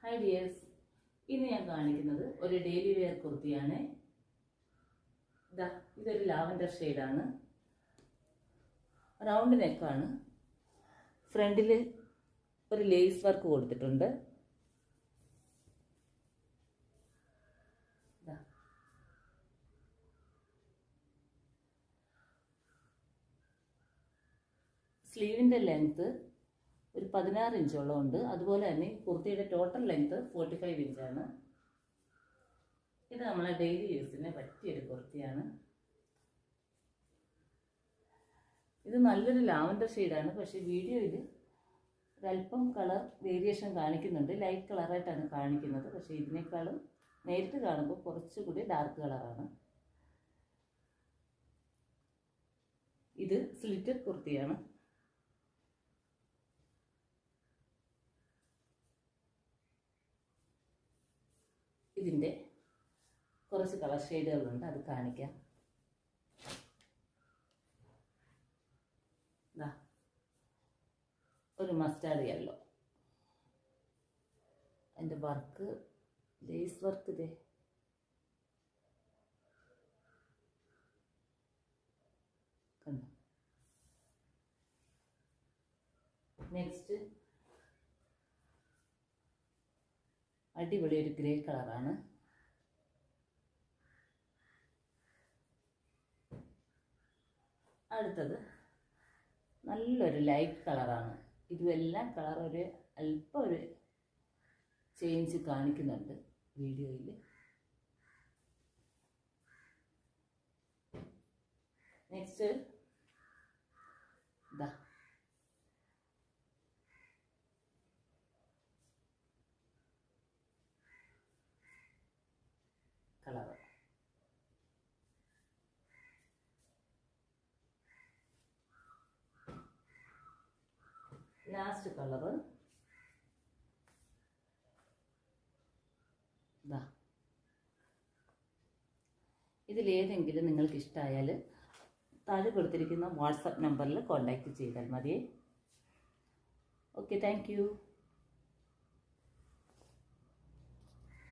Hi dears, ഇന്ന് ഞാൻ കാണിക്കുന്നത് ഒരു ഡെയിലി വെയർ കുർത്തിയാണ്. ഇതൊരു ലാവൻഡർ ഷെയ്ഡാണ്. റൗണ്ട് നെക്കാണ്. ഫ്രണ്ടിൽ ഒരു ലേസ് വർക്ക് കൊടുത്തിട്ടുണ്ട്. സ്ലീവിൻ്റെ ലെങ്ത്ത് ഒരു 16 ഇഞ്ചോളം ഉണ്ട്. അതുപോലെ തന്നെ കുർത്തിയുടെ ടോട്ടൽ ലെങ്ത്ത് 45 ഇഞ്ചാണ്. ഇത് നമ്മളെ ഡെയിലി യൂസിന് പറ്റിയൊരു കുർത്തിയാണ്. ഇത് നല്ലൊരു ലാവൻഡർ ഷെയ്ഡാണ്. പക്ഷേ വീഡിയോയിൽ ഒരല്പം കളർ വേരിയേഷൻ കാണിക്കുന്നുണ്ട്. ലൈറ്റ് കളറായിട്ടാണ് കാണിക്കുന്നത്. പക്ഷേ ഇതിനേക്കാളും നേരിട്ട് കാണുമ്പോൾ കുറച്ചുകൂടി ഡാർക്ക് കളറാണ്. ഇത് സ്ലിറ്റഡ് കുർത്തിയാണ്. ഇതിൻ്റെ കുറച്ച് കളർ ഷെയ്ഡുകളുണ്ട്, അത് കാണിക്കാം. ഒരു മസ്റ്റാർഡ് യെല്ലോ, അതിൻ്റെ വർക്ക് ലേസ് വർക്ക് ഇതേ കണ്ടു. നെക്സ്റ്റ് അടിപൊളി ഒരു ഗ്രേ കളറാണ്. അടുത്തത് നല്ലൊരു ലൈറ്റ് കളറാണ്. ഇതുമെല്ലാം കളർ അല്പം ഒരു ചേഞ്ച് കാണിക്കുന്നുണ്ട് വീഡിയോയിൽ. Next colour. ലാസ്റ്റ് കളർ ഇതിലേതെങ്കിലും നിങ്ങൾക്ക് ഇഷ്ടമായാൽ താഴെ കൊടുത്തിരിക്കുന്ന വാട്സാപ്പ് നമ്പറിൽ കോൺടാക്റ്റ് ചെയ്താൽ മതി. Okay, thank you.